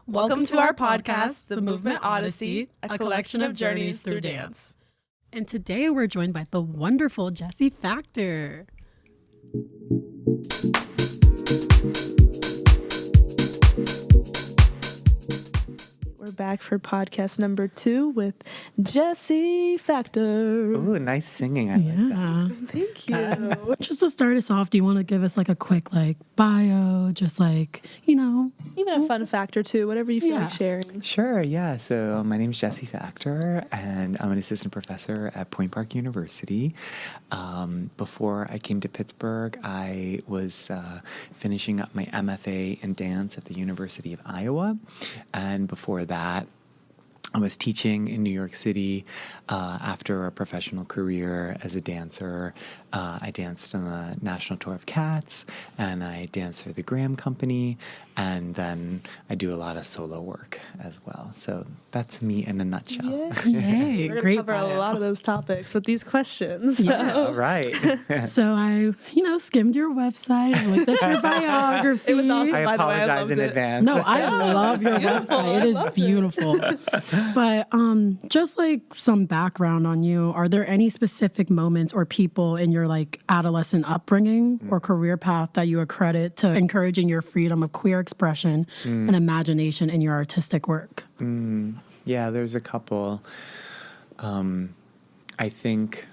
Welcome to our podcast, The Movement Odyssey, a collection of journeys through dance. And today we're joined by the wonderful Jessie Factor. We're back for podcast number 2 with Jessie Factor. Ooh, nice singing. I like that. Thank you. Just to start us off, do you want to give us like a quick bio, just like, Even a fun fact or two, whatever you feel like sharing. Sure, yeah. So my name's Jessie Factor, and I'm an assistant professor at Point Park University. Before I came to Pittsburgh, I was finishing up my MFA in dance at the University of Iowa. And before that, I was teaching in New York City after a professional career as a dancer. I danced on the National Tour of Cats, and I danced for the Graham Company, and then I do a lot of solo work as well. So that's me in a nutshell. Yay, We're great going to cover bio. a lot of those topics with these questions. Yeah. All right. So I, skimmed your website, I looked at your biography. It was awesome. I By the way, I apologize loved in it. advance. No, I love your website. It is beautiful. But just like some background on you, are there any specific moments or people in your like adolescent upbringing or career path that you accredit to encouraging your freedom of queer expression and imagination in your artistic work? Yeah, there's a couple. I think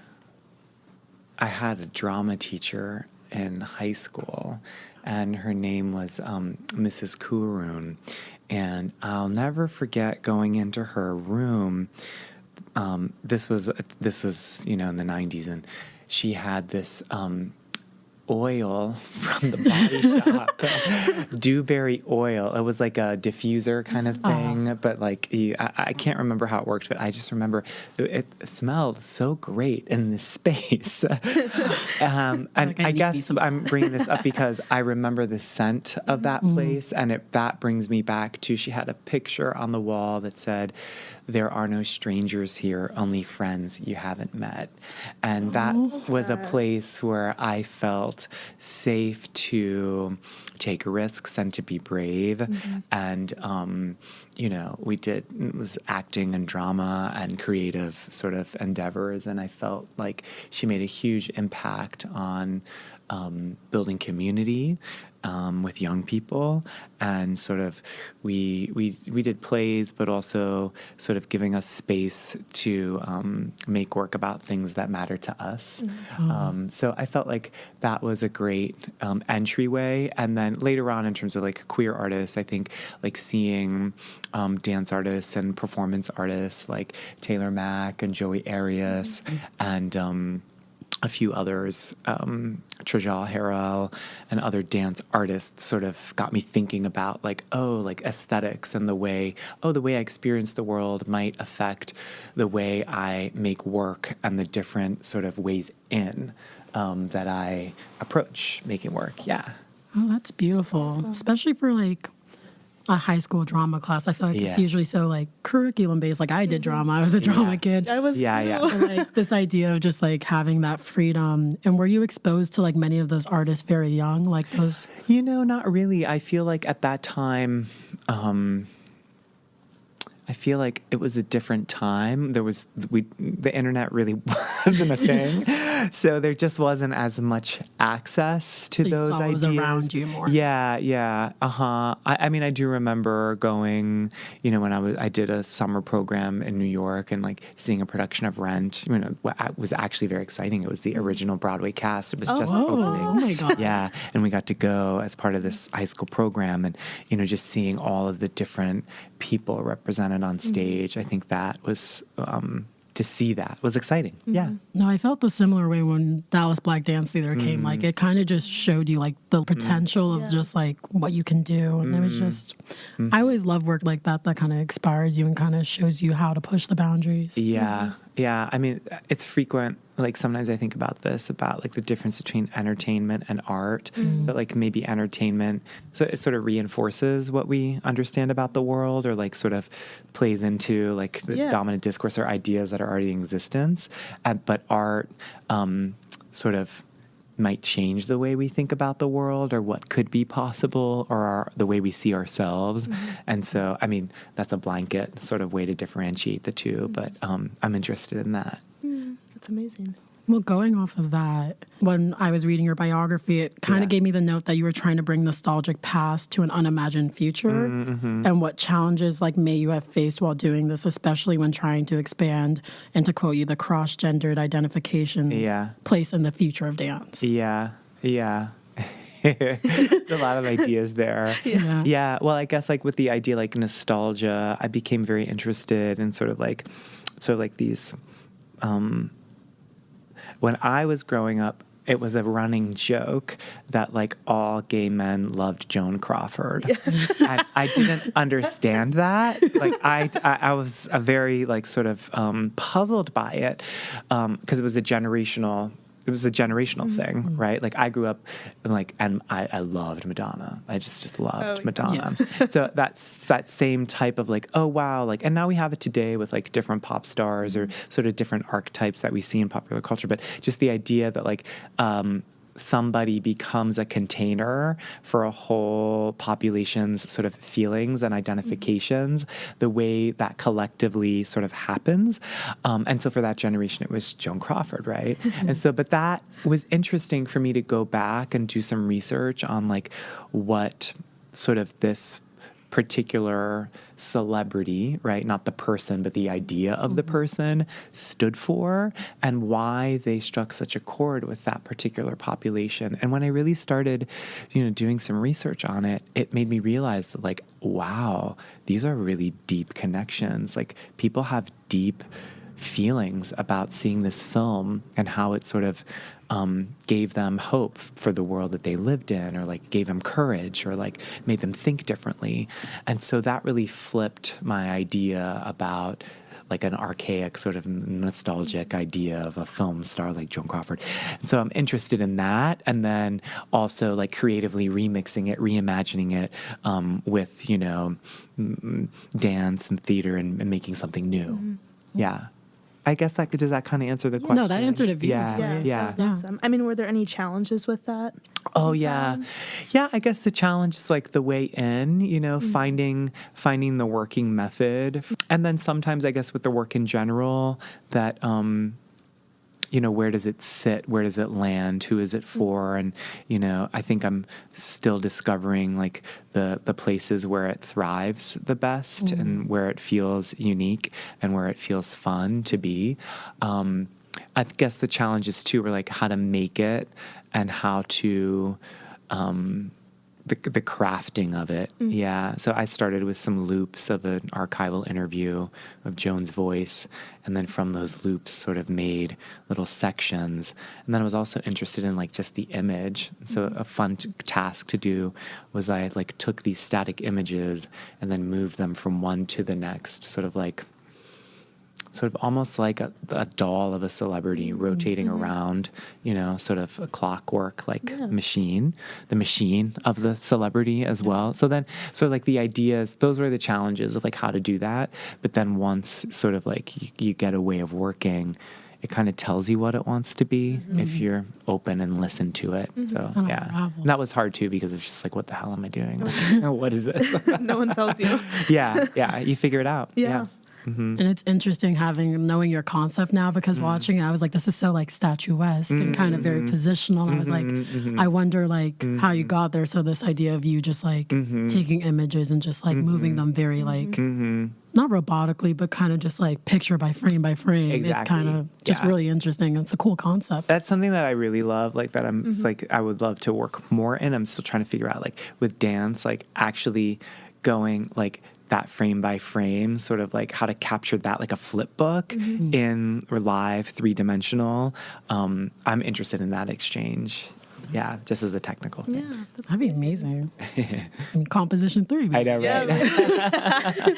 I had a drama teacher in high school, and her name was Mrs. Kuroon. And I'll never forget going into her room. This was in the 90s, and she had this oil from the body shop, dewberry oil. It was like a diffuser kind of thing, but like I can't remember how it worked, but I just remember it smelled so great in this space. And I guess I'm bringing this up because I remember the scent of that place, and that brings me back to, she had a picture on the wall that said, "There are no strangers here, only friends you haven't met." And that was a place where I felt safe to take risks and to be brave. And, it was acting and drama and creative sort of endeavors. And I felt like she made a huge impact on building community with young people, and sort of we did plays, but also sort of giving us space to make work about things that matter to us. So I felt like that was a great entryway. And then later on, in terms of like queer artists, I think like seeing dance artists and performance artists like Taylor Mack and Joey Arias and a few others, Trajal Harrell and other dance artists sort of got me thinking about like aesthetics and the way I experience the world might affect the way I make work and the different sort of ways in that I approach making work. Yeah. Oh, that's beautiful. Awesome. Especially for like a high school drama class. I feel like it's usually so like curriculum based. Like I did drama. I was a drama kid. I was And, like this idea of just like having that freedom. And were you exposed to like many of those artists very young? Like those? Not really. I feel like at that time, I feel like it was a different time. The internet really wasn't a thing, so there just wasn't as much access to those ideas. It was around you more. Yeah. I mean, I do remember going, when I did a summer program in New York and like seeing a production of Rent. What was actually very exciting. It was the original Broadway cast. It was just opening. Oh my God. Yeah, and we got to go as part of this high school program, and just seeing all of the different people represented on stage. I think that was to see that was exciting. Yeah. No, I felt the similar way when Dallas Black Dance Theater came. Like it kind of just showed you like the potential of just like what you can do. And it was just, I always love work like that kind of inspires you and kind of shows you how to push the boundaries. Yeah. Yeah. I mean, it's frequent. Like sometimes I think about this, about like the difference between entertainment and art, but like maybe entertainment, so it sort of reinforces what we understand about the world, or like sort of plays into like the dominant discourse or ideas that are already in existence. But art sort of might change the way we think about the world or what could be possible or the way we see ourselves. And so, I mean, that's a blanket sort of way to differentiate the two, but I'm interested in that. That's amazing. Well, going off of that, when I was reading your biography, it kind of gave me the note that you were trying to bring nostalgic past to an unimagined future, and what challenges like may you have faced while doing this, especially when trying to expand and, to quote you, the cross-gendered identifications place in the future of dance. Yeah. A lot of ideas there. Yeah. Well, I guess like with the idea like nostalgia, I became very interested in sort of like these. When I was growing up, it was a running joke that like all gay men loved Joan Crawford. And I didn't understand that. Like I was a very like sort of puzzled by it because it was a generational thing, right? Like I grew up and I loved Madonna. I just loved Madonna. Yes. So that's that same type of like, oh wow, like, and now we have it today with like different pop stars or sort of different archetypes that we see in popular culture. But just the idea that like somebody becomes a container for a whole population's sort of feelings and identifications, the way that collectively sort of happens. And so for that generation, it was Joan Crawford, right? And so, but that was interesting for me to go back and do some research on like what sort of this particular celebrity, right? Not the person, but the idea of the person stood for and why they struck such a chord with that particular population. And when I really started, doing some research on it, it made me realize that like, wow, these are really deep connections. Like people have deep feelings about seeing this film and how it sort of gave them hope for the world that they lived in, or like gave them courage, or like made them think differently. And so that really flipped my idea about like an archaic sort of nostalgic idea of a film star like Joan Crawford. And so I'm interested in that. And then also like creatively remixing it, reimagining it with, dance and theater and making something new. Yeah. I guess does that kind of answer the question? No, that answered it beautifully. Yeah. That's awesome. I mean, were there any challenges with that? Oh, yeah. Yeah, I guess the challenge is like the way in, finding the working method. And then sometimes I guess with the work in general that, where does it sit? Where does it land? Who is it for? And, I think I'm still discovering like the places where it thrives the best and where it feels unique and where it feels fun to be. I guess the challenges too were like how to make it and how to, the crafting of it. Yeah. So I started with some loops of an archival interview of Joan's voice. And then from those loops sort of made little sections. And then I was also interested in like just the image. So a fun task to do was I like took these static images and then moved them from one to the next, sort of almost like a doll of a celebrity rotating around, sort of a clockwork machine, the machine of the celebrity as well. So then like the ideas, those were the challenges of like how to do that. But then once sort of like you get a way of working, it kind of tells you what it wants to be if you're open and listen to it. So yeah, and that was hard too because it's just like, what the hell am I doing? What is this? No one tells you. Yeah, you figure it out. Yeah. And it's interesting knowing your concept now, because watching it, I was like, this is so like statuesque and kind of very positional. And I was like, I wonder like how you got there. So this idea of you just like taking images and just like moving them very like, not robotically, but kind of just like picture by frame is kind of just really interesting. It's a cool concept. That's something that I really love, like that I'm like, I would love to work more in. I'm still trying to figure out like with dance, like actually going like that frame by frame, sort of like how to capture that like a flip book in or live 3-dimensional. I'm interested in that exchange. Yeah, just as a technical thing. Yeah, that'd be amazing. And composition 3. I know, right?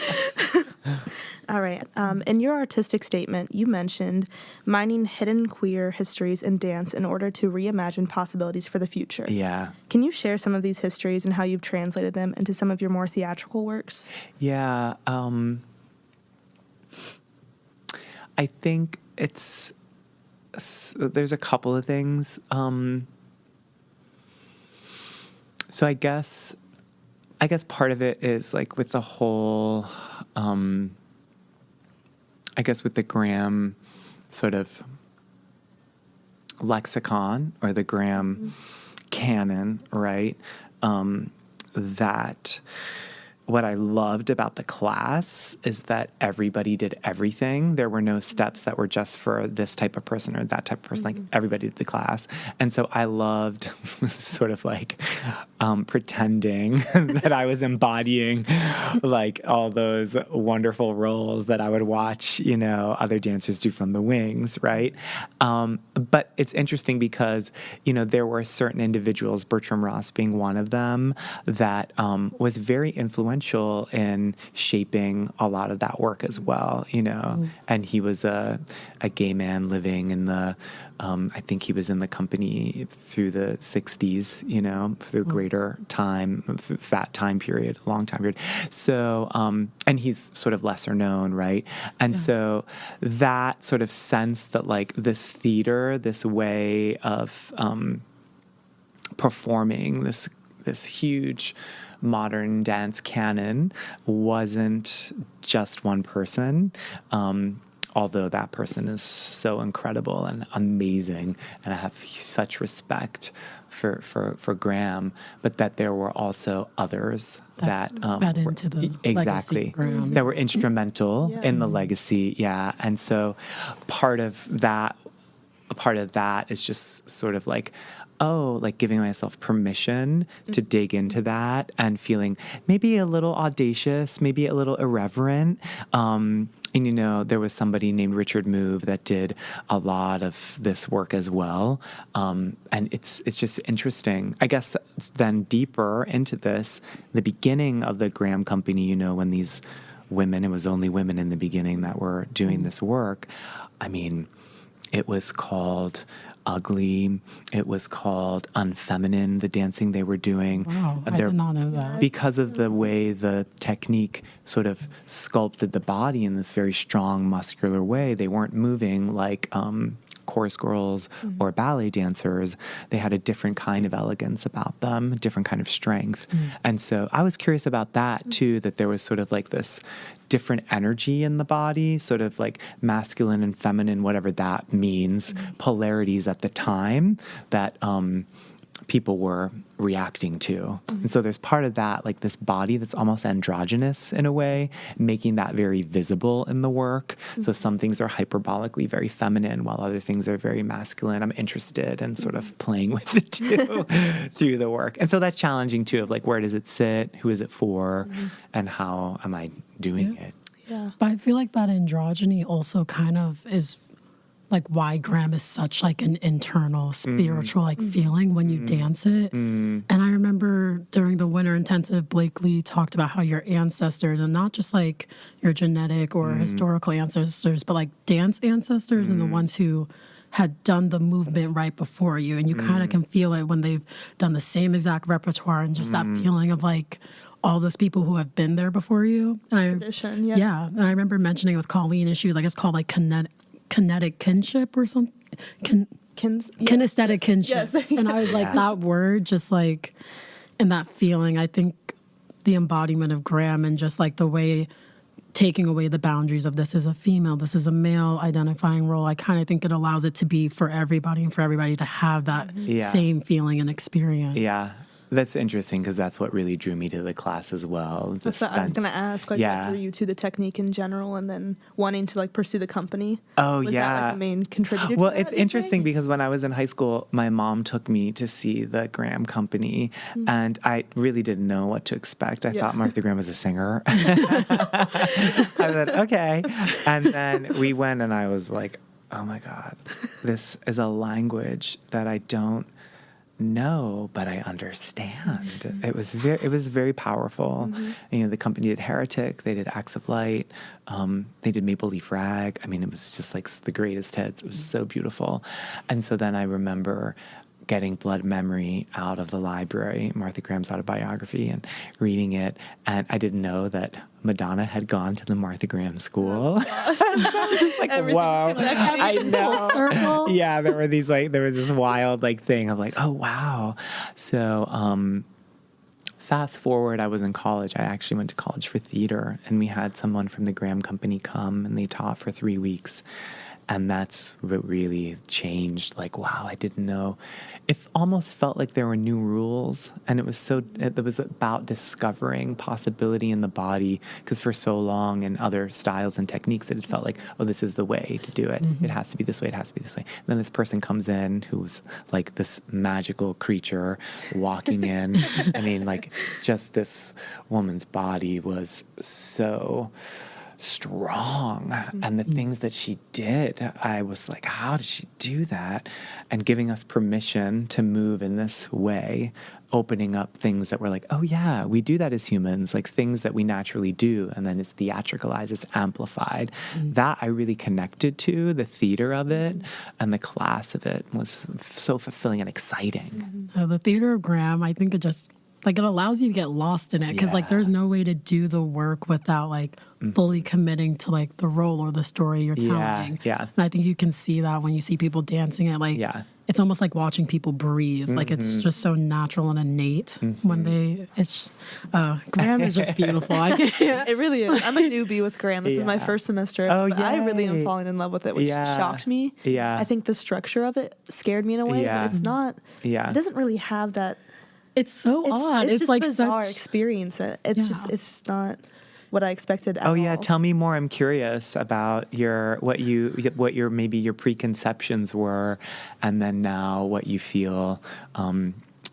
All right. In your artistic statement, you mentioned mining hidden queer histories in dance in order to reimagine possibilities for the future. Yeah. Can you share some of these histories and how you've translated them into some of your more theatrical works? Yeah. I think there's a couple of things. So I guess part of it is like with the whole, I guess with the Graham sort of lexicon or the Graham canon, right? That what I loved about the class is that everybody did everything. There were no steps that were just for this type of person or that type of person. Like everybody did the class. And so I loved sort of like pretending that I was embodying like all those wonderful roles that I would watch, other dancers do from the wings, right? But it's interesting because, there were certain individuals, Bertram Ross being one of them, that was very influential in shaping a lot of that work as well, and he was a gay man living in the, I think he was in the company through the 60s, through greater time, through that time period, long time period. So, and he's sort of lesser known, right? And so that sort of sense that like this theater, this way of performing this huge modern dance canon wasn't just one person, although that person is so incredible and amazing, and I have such respect for Graham, but that there were also others that fed into the exactly legacy of Graham. that were instrumental in the legacy, and so part of that is just sort of like, like giving myself permission to dig into that and feeling maybe a little audacious, maybe a little irreverent. And, there was somebody named Richard Move that did a lot of this work as well. And it's just interesting. I guess then deeper into this, the beginning of the Graham Company, when these women, it was only women in the beginning that were doing this work. I mean, it was called ugly. It was called unfeminine, the dancing they were doing. Wow, I did not know that. Because of the way the technique sort of sculpted the body in this very strong, muscular way, they weren't moving like chorus girls or ballet dancers. They had a different kind of elegance about them, a different kind of strength. And so I was curious about that too, that there was sort of like this different energy in the body, sort of like masculine and feminine, whatever that means, polarities at the time that people were reacting to. And so there's part of that, like this body that's almost androgynous in a way, making that very visible in the work. So some things are hyperbolically very feminine while other things are very masculine. I'm interested in sort of playing with the two through the work. And so that's challenging too, of like, where does it sit? Who is it for? And how am I doing it? Yeah. But I feel like that androgyny also kind of is like why Graham is such like an internal spiritual like feeling when you dance it. And I remember during the winter intensive, Blakely talked about how your ancestors, and not just like your genetic or historical ancestors, but like dance ancestors and the ones who had done the movement right before you. And you kind of can feel it when they've done the same exact repertoire, and just that feeling of like all those people who have been there before you. And Tradition, yeah. And I remember mentioning it with Colleen, and she was like, it's called like kinetic kinship or something. Kinesthetic kinship. Yes. And I was like, that word, just like, and that feeling, I think the embodiment of Graham, and just like the way, taking away the boundaries of this is a female, this is a male identifying role. I kind of think it allows it to be for everybody, and for everybody to have that same feeling and experience. Yeah. That's interesting, because that's what really drew me to the class as well. That's what I was going to ask, like, what drew you to the technique in general, and then wanting to like pursue the company. Oh, was yeah. that like a main contributor? Well, to that, it's interesting because when I was in high school, my mom took me to see the Graham Company, and I really didn't know what to expect. I thought Martha Graham was a singer. I said, okay. And then we went, and I was like, oh my God, this is a language that I don't know, but I understand. It was very powerful. The company did Heretic, they did Acts of Light, they did Maple Leaf Rag. I mean, it was just like the greatest hits. It was so beautiful. And so then I remember getting Blood Memory out of the library, Martha Graham's autobiography, and reading it. And I didn't know that Madonna had gone to the Martha Graham school. Like, whoa. I know. Circle. Yeah, there was this wild like thing of like, oh wow. So fast forward, I was in college. I actually went to college for theater, and we had someone from the Graham Company come, and they taught for 3 weeks. And that's what really changed. Like, wow, I didn't know. It almost felt like there were new rules. And it was about discovering possibility in the body. Because for so long in other styles and techniques, it had felt like, oh, this is the way to do it. It has to be this way. It has to be this way. And then this person comes in who's like this magical creature walking in. I mean, like, just this woman's body was so strong, and the things that she did, I was like, how did she do that? And giving us permission to move in this way, opening up things that were like, oh yeah, we do that as humans, like things that we naturally do, and then it's theatricalized, it's amplified. That I really connected to, the theater of it, and the class of it was so fulfilling and exciting. The theater of Graham, I think it just, like, it allows you to get lost in it, because like there's no way to do the work without like fully committing to like the role or the story you're telling. Yeah. And I think you can see that when you see people dancing it. Like, it's almost like watching people breathe. Like, it's just so natural and innate when Graham is just beautiful. I can't. It really is. I'm a newbie with Graham. This is my first semester. Oh, but I really am yay. falling in love with it, which shocked me. Yeah. I think the structure of it scared me in a way, but it's not. Yeah. It doesn't really have that. It's so odd. It's just like bizarre such experience. It's just not what I expected at all. Oh yeah, tell me more. I'm curious about what your maybe your preconceptions were, and then now what you feel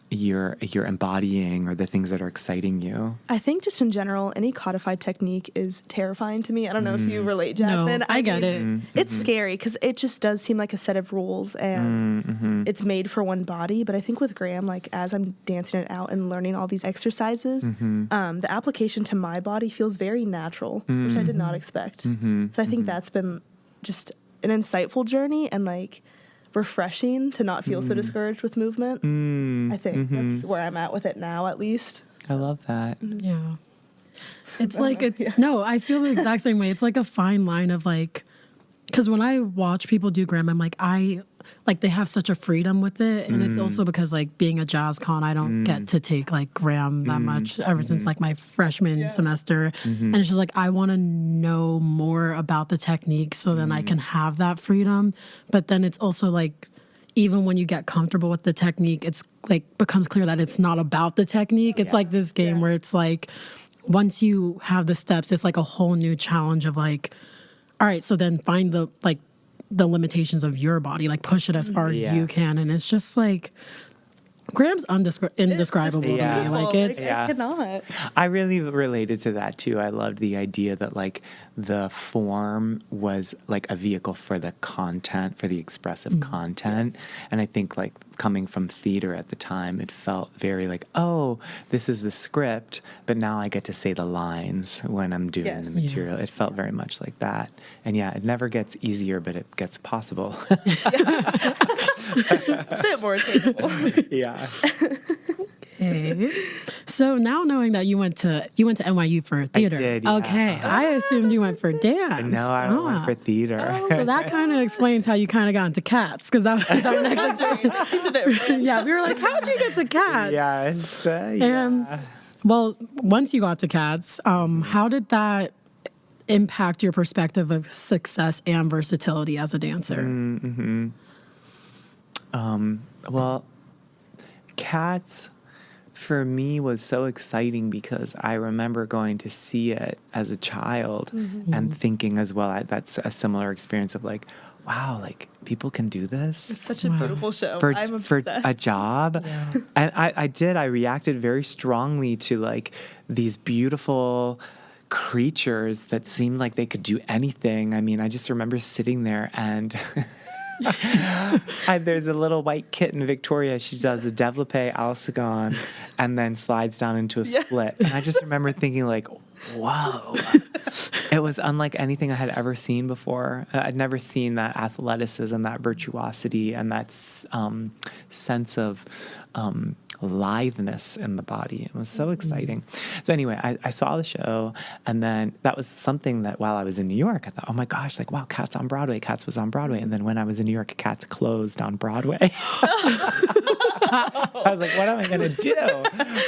you're embodying, or the things that are exciting you. I think just in general, any codified technique is terrifying to me. I don't know if you relate, Jasmine. No, I get it. It's scary because it just does seem like a set of rules, and it's made for one body. But I think with Graham, like as I'm dancing it out and learning all these exercises, the application to my body feels very natural, which I did not expect. So I think that's been just an insightful journey, and like refreshing to not feel so discouraged with movement. I think that's where I'm at with it now, at least. I love that. Yeah. It's like, no, I feel the exact same way. It's like a fine line of like, because when I watch people do Graham, I'm like, they have such a freedom with it. And it's also because like being a jazz con, I don't get to take like Graham that much ever since like my freshman semester. And it's just like, I want to know more about the technique so then I can have that freedom. But then it's also like, even when you get comfortable with the technique, it's like becomes clear that it's not about the technique. It's like this game where it's like, once you have the steps, it's like a whole new challenge of like, all right, so then find the limitations of your body, like push it as far as you can. And it's just like, Graham's indescribable to me. Like it's I cannot. I really related to that too. I loved the idea that like the form was like a vehicle for the content, for the expressive content. And I think like coming from theater at the time, it felt very like, oh, this is the script, but now I get to say the lines when I'm doing the material. It felt very much like that. And yeah, it never gets easier, but it gets possible. A bit more capable. Yeah. okay. So now knowing that you went to NYU for theater. I did, yeah. Okay. I assumed you went for dance. No, I went for theater. So that kind of explains how you kind of got into Cats, because that was our next experience. Yeah, we were like, how'd you get to Cats? Yes. And well, once you got to Cats, how did that impact your perspective of success and versatility as a dancer? Well, Cats for me was so exciting because I remember going to see it as a child and thinking as well, that's a similar experience of like, wow, like people can do this. It's such a beautiful show. I'm for obsessed. a job. Yeah. And I reacted very strongly to like these beautiful creatures that seemed like they could do anything. I mean, I just remember sitting there and there's a little white kitten, Victoria. She does a développé Alsagon and then slides down into a split. And I just remember thinking like, whoa. It was unlike anything I had ever seen before. I'd never seen that athleticism, that virtuosity, and that sense of litheness in the body. It was so exciting. So anyway, I saw the show, and then that was something that while I was in New York, I thought, oh my gosh, like, wow, Cats on Broadway. Cats was on Broadway. And then when I was in New York, Cats closed on Broadway. I was like, what am I going to do?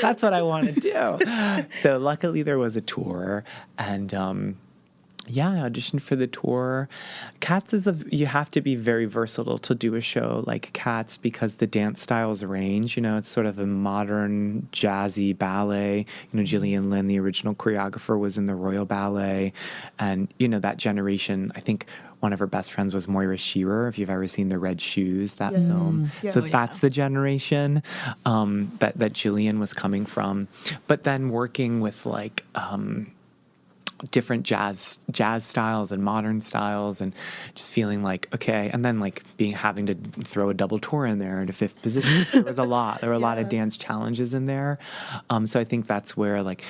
That's what I want to do. So luckily there was a tour, and yeah, I auditioned for the tour. Cats you have to be very versatile to do a show like Cats because the dance styles range. You know, it's sort of a modern jazzy ballet. You know, Gillian Lynn, the original choreographer, was in the Royal Ballet. And, you know, that generation, I think one of her best friends was Moira Shearer, if you've ever seen The Red Shoes, that film. Yeah. So that's the generation that Gillian was coming from. But then working with like different jazz styles and modern styles, and just feeling like, okay, and then like having to throw a double tour in there into fifth position. There were a lot of dance challenges in there. So I think that's where, like,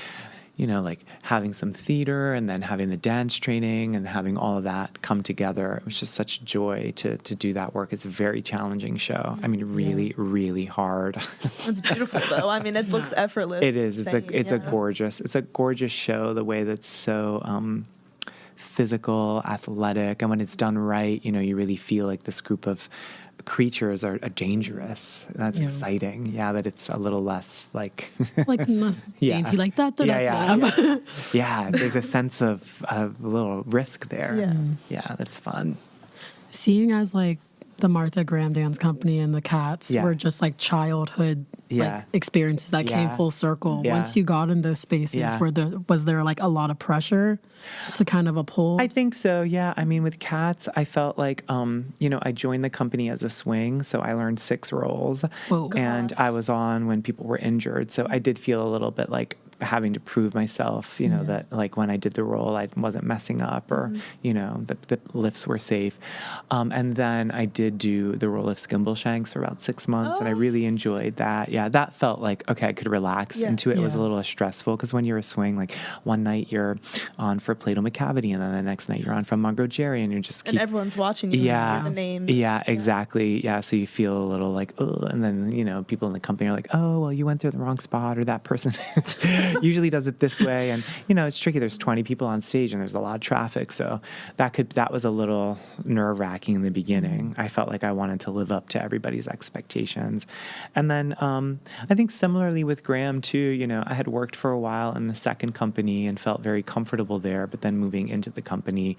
you know, like having some theater and then having the dance training and having all of that come together. It was just such joy to do that work. It's a very challenging show. I mean, really, really hard. It's beautiful though. I mean, it looks effortless. It is. It's a gorgeous show. The way that's so physical, athletic, and when it's done right, you know, you really feel like this group of creatures are dangerous. That's exciting. Yeah, that it's a little less like it's like less dainty, like that. Yeah, there's a sense of a little risk there. Yeah, that's fun. Seeing as like the Martha Graham Dance Company and the Cats were just like childhood like experiences that came full circle. Once you got in those spaces, was there like a lot of pressure to kind of uphold? I think so, yeah. I mean, with Cats, I felt like, you know, I joined the company as a swing, so I learned 6 roles. Whoa. And I was on when people were injured, so I did feel a little bit like having to prove myself, you know, that like when I did the role, I wasn't messing up, or, you know, that the lifts were safe. And then I did do the role of Skimbleshanks for about 6 months, and I really enjoyed that. Yeah, that felt like, okay, I could relax into it. It was a little stressful because when you're a swing, like one night you're on for Plato McCavity, and then the next night you're on from Mungo Jerry, and you're just and everyone's watching you. Yeah, the names. Yeah, exactly. Yeah, so you feel a little like, oh, and then, you know, people in the company are like, oh, well, you went through the wrong spot, or that person usually does it this way, and, you know, it's tricky. There's 20 people on stage, and there's a lot of traffic, so that was a little nerve-wracking in the beginning. I felt like I wanted to live up to everybody's expectations. And then I think similarly with Graham too, you know, I had worked for a while in the second company and felt very comfortable there, but then moving into the company,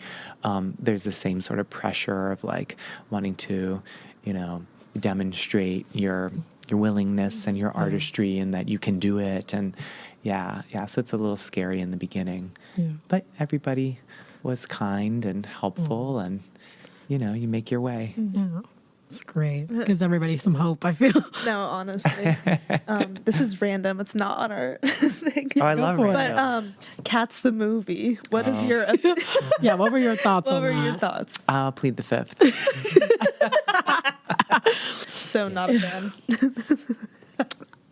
there's the same sort of pressure of like wanting to, you know, demonstrate your willingness and your artistry, and that you can do it. And so it's a little scary in the beginning, but everybody was kind and helpful, and, you know, you make your way. Yeah. It's great. Gives everybody some hope, I feel. No, honestly. This is random. It's not on our thing. Oh, I love random. But Cats the movie. What is your what were your thoughts on that? What were your thoughts? I'll plead the fifth. So not a fan.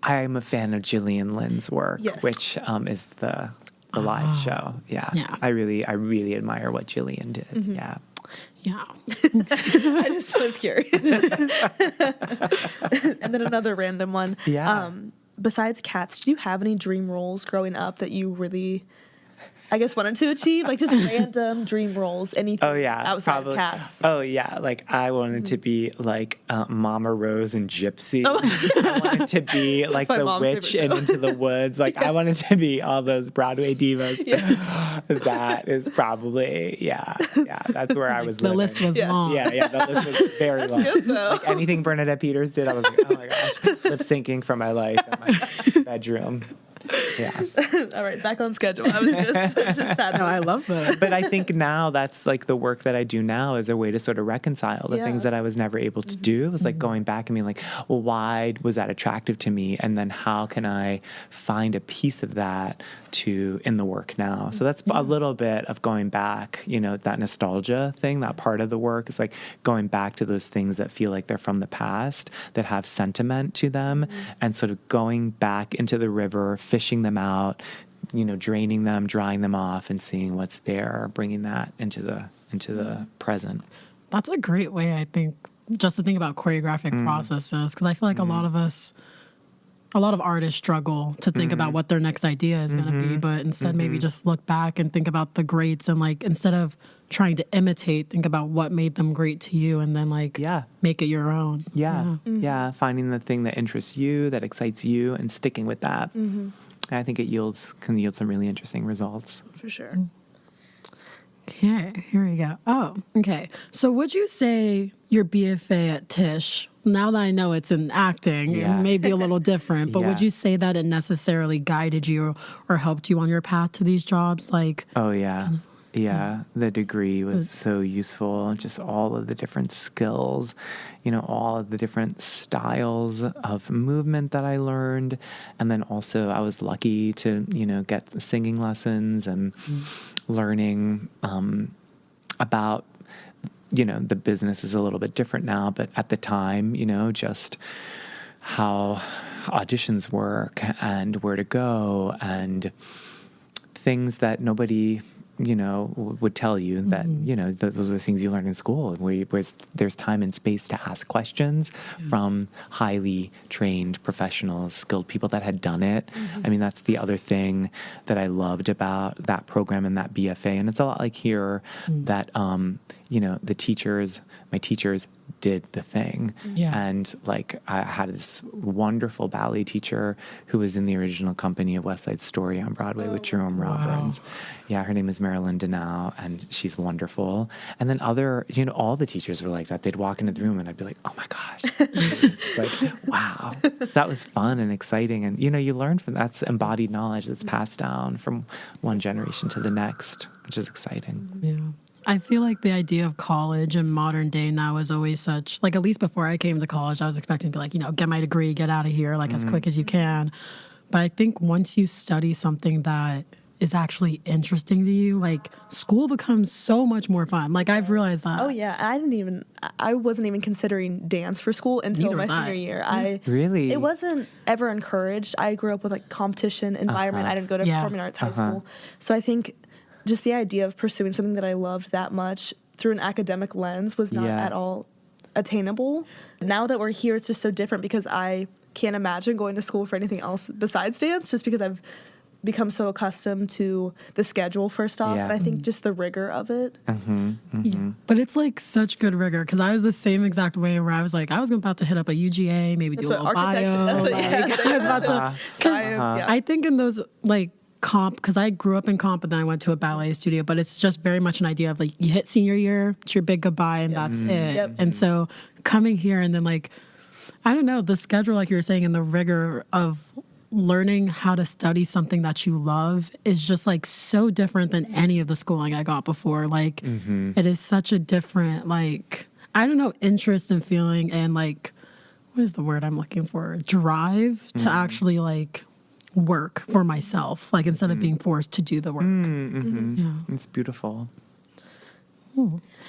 I'm a fan of Gillian Lynn's work, which is the live show. Yeah. I really admire what Gillian did. Mm-hmm. Yeah. Yeah. I just was curious. And then another random one. Yeah. Besides Cats, did you have any dream roles growing up that you really, I guess, wanted to achieve? Like just random dream roles, anything outside of Cats? Oh, yeah. Like I wanted to be like Mama Rose and Gypsy. I wanted to be like the witch and Into the Woods. Like I wanted to be all those Broadway divas. That is probably, that's where I was living. The list was long. Yeah, the list was very long. Good, like anything Bernadette Peters did, I was like, oh my gosh, lip syncing for my life in my bedroom. Yeah. All right, back on schedule. I was just sad. No, I love that. But I think now that's like the work that I do now is a way to sort of reconcile the things that I was never able to do. It was like going back and being like, well, why was that attractive to me? And then how can I find a piece of that in the work now? So that's a little bit of going back, you know, that nostalgia thing, that part of the work is like going back to those things that feel like they're from the past, that have sentiment to them, and sort of going back into the river, fishing them out, you know, draining them, drying them off, and seeing what's there, bringing that into the present. That's a great way, I think, just to think about choreographic processes, because I feel like a lot of us a lot of artists struggle to think about what their next idea is going to be, but instead maybe just look back and think about the greats, and like instead of trying to imitate, think about what made them great to you, and then like make it your own. Yeah. Finding the thing that interests you, that excites you, and sticking with that. I think it can yield some really interesting results. For sure. Okay, here we go. Oh, okay. So would you say your BFA at Tisch, now that I know it's in acting, it may be a little different, but would you say that it necessarily guided you or helped you on your path to these jobs? Like, oh, yeah. Yeah, the degree was so useful. Just all of the different skills, all of the different styles of movement that I learned. And then also I was lucky to, get singing lessons and learning about, the business is a little bit different now, but at the time, just how auditions work and where to go and things that nobody would tell you that, those are the things you learn in school, where there's time and space to ask questions from highly trained professionals, skilled people that had done it. I mean, that's the other thing that I loved about that program and that BFA. And it's a lot like here that, my teachers did the thing. And like I had this wonderful ballet teacher who was in the original company of West Side Story on Broadway with Jerome Robbins. Yeah, her name is Marilyn Denau, and she's wonderful. And then all the teachers were like that. They'd walk into the room and I'd be like, oh my gosh. Like, wow, that was fun and exciting. And, you learn from that's embodied knowledge that's passed down from one generation to the next, which is exciting. Yeah. I feel like the idea of college in modern day now is always such, like, at least before I came to college, I was expecting to be like, get my degree, get out of here, like, as quick as you can. But I think once you study something that is actually interesting to you, like, school becomes so much more fun. Like, I've realized that. Oh, yeah. I wasn't even considering dance for school until my senior year. Really? It wasn't ever encouraged. I grew up with, like, competition environment. I didn't go to performing arts high school. So I think just the idea of pursuing something that I loved that much through an academic lens was not at all attainable. Now that we're here, it's just so different because I can't imagine going to school for anything else besides dance, just because I've become so accustomed to the schedule first off, and I think just the rigor of it. Yeah. But it's like such good rigor, because I was the same exact way where I was like, I was about to hit up a UGA, maybe do a little bio. I was about to, because I think in those like comp, because I grew up in comp and then I went to a ballet studio, but it's just very much an idea of like, you hit senior year, it's your big goodbye, and that's it. And so coming here and then like, I don't know, the schedule, like you were saying, and the rigor of learning how to study something that you love is just like so different than any of the schooling I got before. Like it is such a different, like, I don't know, interest and feeling and like, what is the word I'm looking for? Drive to actually like work for myself, like instead of being forced to do the work. Yeah. It's beautiful.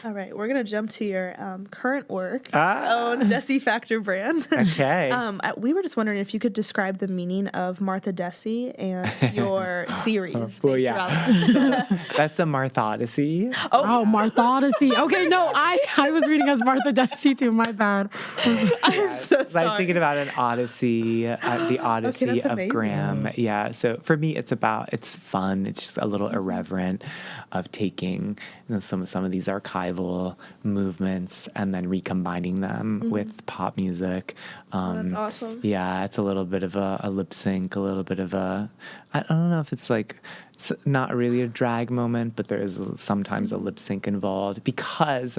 All right, we're going to jump to your current work, own Desi Factor brand. Okay. We were just wondering if you could describe the meaning of Martha Desi and your series. Well, that's the Martha Odyssey. Oh, Martha Odyssey. Okay, no, I was reading as Martha Desi too. My bad. I'm so sorry. I was thinking about an Odyssey, the Odyssey of amazing. Graham. Yeah, so for me, it's fun. It's just a little irreverent of taking some of these archival movements and then recombining them with pop music. That's awesome. Yeah, it's a little bit of a lip sync, a little bit of I don't know if it's not really a drag moment, but there is sometimes a lip sync involved, because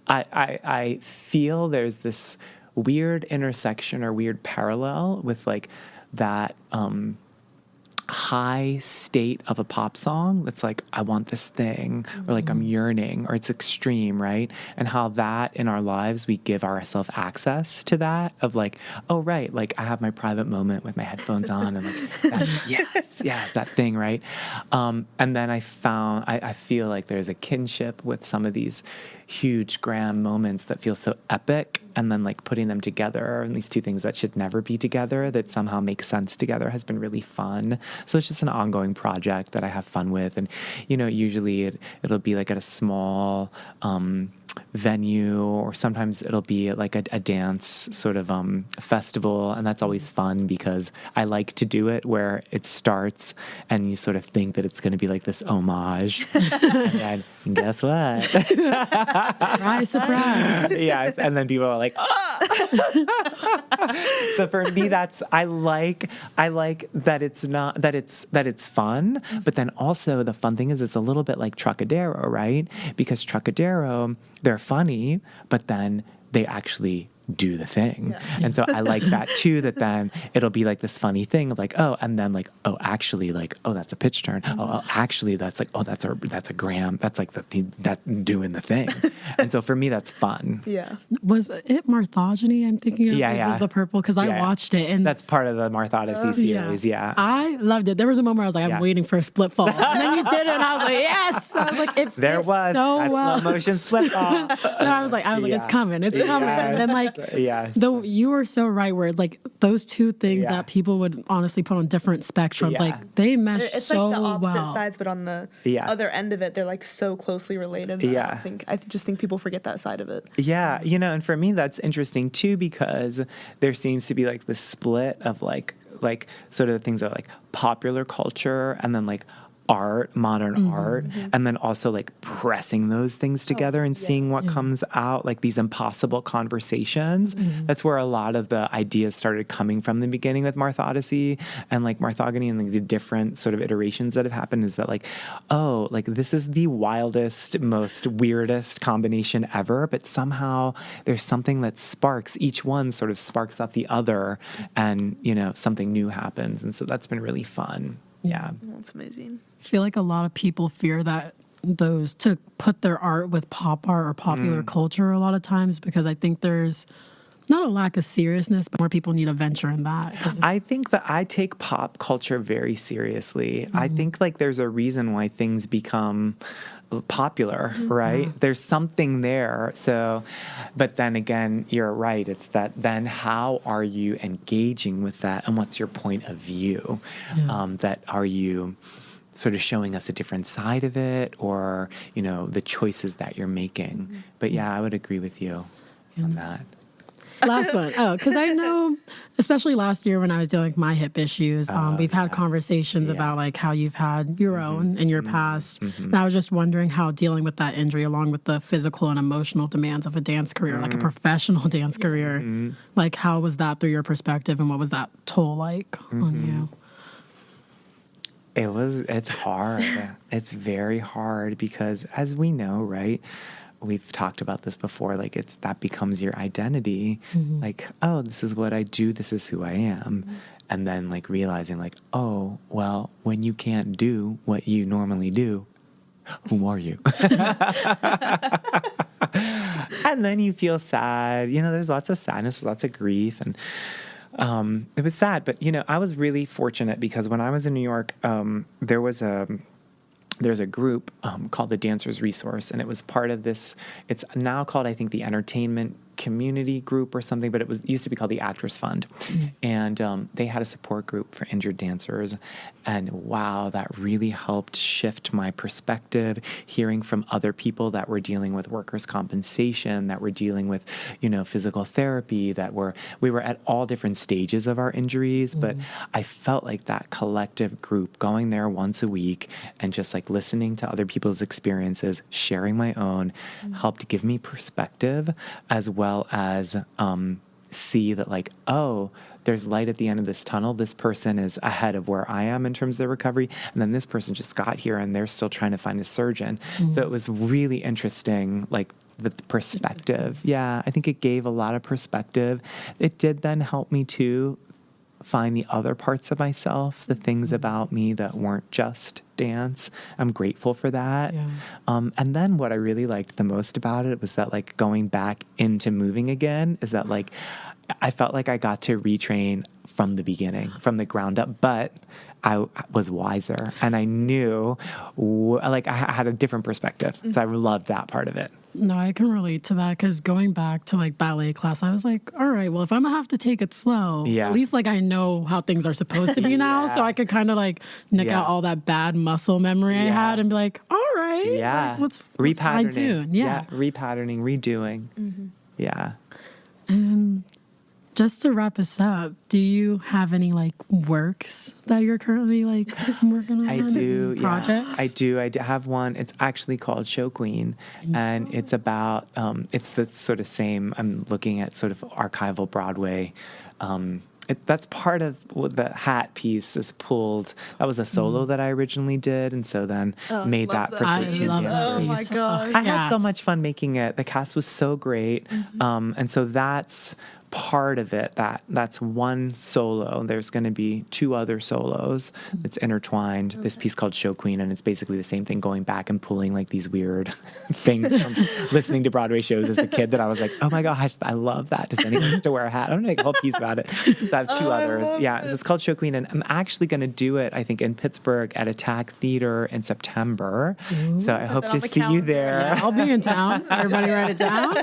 I feel there's this weird intersection or weird parallel with like that high state of a pop song that's like, I want this thing, or like I'm yearning, or it's extreme, right? And how that in our lives, we give ourselves access to that of like, oh, right, like I have my private moment with my headphones on and like, yes, that thing, right? And then I feel like there's a kinship with some of these huge grand moments that feel so epic, and then like putting them together, and these two things that should never be together that somehow make sense together has been really fun. So it's just an ongoing project that I have fun with. And usually it'll be like at a small venue, or sometimes it'll be like a dance sort of festival, and that's always fun because I like to do it where it starts and you sort of think that it's going to be like this homage, and then guess what? Surprise, surprise. Yeah, and then people are like, so for me, I like that it's fun, but then also the fun thing is it's a little bit like Trocadero, right? Because Trocadero, they're funny, but then they actually do the thing. Yeah. And so I like that too, that then it'll be like this funny thing of like, oh, and then like, oh, actually like, oh, that's a pitch turn. Oh, actually that's like, oh, that's a gram. That's like that doing the thing. And so for me, that's fun. Yeah. Was it Marthogeny I'm thinking of? Yeah. Was the purple? Because I watched it. And that's part of the Martha Odyssey series. Yeah. I loved it. There was a moment where I was like, I'm waiting for a split fall. And then you did it. And I was like, yes. I was like, it there was so that well. slow motion split fall. No, I was like, it's coming. It's coming. And then like, you were so right where like those two things that people would honestly put on different spectrums, like they mesh it's so like the opposite well. sides, but on the other end of it, they're like so closely related. I just think people forget that side of it. Yeah, and for me that's interesting too, because there seems to be like the split of like sort of things that are like popular culture and then like art, modern art, and then also like pressing those things together and seeing what comes out, like these impossible conversations. That's where a lot of the ideas started coming from the beginning with Martha Odyssey and like Marthogony and like the different sort of iterations that have happened, is that like, oh, like this is the wildest, most weirdest combination ever, but somehow there's something that sparks, each one sort of sparks up the other, and something new happens. And so that's been really fun. Yeah. That's amazing. I feel like a lot of people fear that to put their art with pop art or popular culture a lot of times, because I think there's not a lack of seriousness, but more people need to venture in that. I think that I take pop culture very seriously. I think like there's a reason why things become popular, right? There's something there. So, but then again, you're right. It's that then how are you engaging with that, and what's your point of view? That are you sort of showing us a different side of it, or, the choices that you're making. But yeah, I would agree with you on that. Last one. Oh, because I know, especially last year when I was dealing with my hip issues, we've had conversations about like how you've had your own in your past. And I was just wondering how dealing with that injury, along with the physical and emotional demands of a dance career, like a professional dance career, like how was that through your perspective, and what was that toll like on you? It's hard. It's very hard because, as we know, right? We've talked about this before, like that becomes your identity. Like, oh, this is what I do. This is who I am. And then like realizing like, oh, well, when you can't do what you normally do, who are you? And then you feel sad. There's lots of sadness, lots of grief, and it was sad. But, I was really fortunate because when I was in New York, there's a group called the Dancers Resource, and it was part of this. It's now called, I think, the Entertainment Community Group or something, but it used to be called the Actors Fund. And they had a support group for injured dancers. And wow, that really helped shift my perspective, hearing from other people that were dealing with workers' compensation, that were dealing with, physical therapy, we were at all different stages of our injuries. But I felt like that collective group, going there once a week and just like listening to other people's experiences, sharing my own, helped give me perspective, as well as see that like, oh, there's light at the end of this tunnel. This person is ahead of where I am in terms of their recovery. And then this person just got here and they're still trying to find a surgeon. So it was really interesting, like the perspective. Yeah, I think it gave a lot of perspective. It did then help me to find the other parts of myself, the things about me that weren't just dance. I'm grateful for that. Yeah. And then what I really liked the most about it was that like going back into moving again is that like I felt like I got to retrain from the beginning, from the ground up, but I was wiser, and I knew, like, I had a different perspective. So I loved that part of it. No, I can relate to that because going back to like ballet class, I was like, all right, well, if I'm gonna have to take it slow, Yeah. at least like I know how things are supposed to be now. So I could kind of like nick Yeah. out all that bad muscle memory I Yeah. had and be like, all right, Yeah. like, let's fine repatterning. tune. Yeah. Repatterning, redoing. Yeah. And just to wrap us up, do you have any like works that you're currently like working on? I do. Projects? Yeah, I do. I do have one. It's actually called Show Queen, and it's about. It's the sort of same. I'm looking at sort of archival Broadway. That's part of what the hat piece is pulled. That was a solo that I originally did, and so then made love that for I Creative love Theater. that Oh my piece. gosh. I had so yes. much fun making it. The cast was so great, and so that's part of it. That's one solo. There's going to be 2 other solos. It's intertwined. This piece called Show Queen, and it's basically the same thing, going back and pulling like these weird things from listening to Broadway shows as a kid that I was like, oh my gosh, I love that. Does anyone have to wear a hat? I'm gonna make a whole piece about it. So I have 2 others. Yeah, so it's called Show Queen, and I'm actually going to do it, I think, in Pittsburgh at Attack Theater in September. So I hope that to on the see you calendar. there. I'll be in town. Everybody write it down.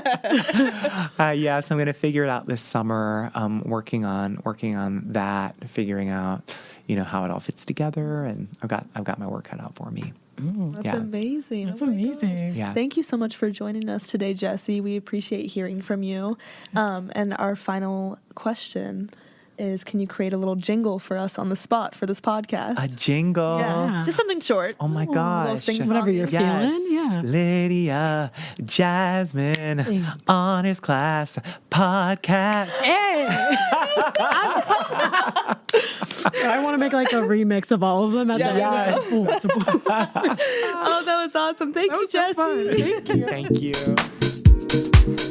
Yeah, so I'm gonna figure it out this summer. Working on that, figuring out, how it all fits together, and I've got my work cut out for me. That's Yeah. amazing. That's Oh my amazing. gosh. Yeah. Thank you so much for joining us today, Jessie. We appreciate hearing from you. And our final question is, can you create a little jingle for us on the spot for this podcast? A jingle. Yeah. Just something short. Oh my A little gosh. sing-song. Whatever you're Yes. feeling. Yeah. Lydia, Jasmine, Hey. Honors Class Podcast. Hey! I want to make like a remix of all of them at the end. Yeah. Oh, Oh, that was awesome. Thank that you, was so Jessie. fun. Thank you. Thank you.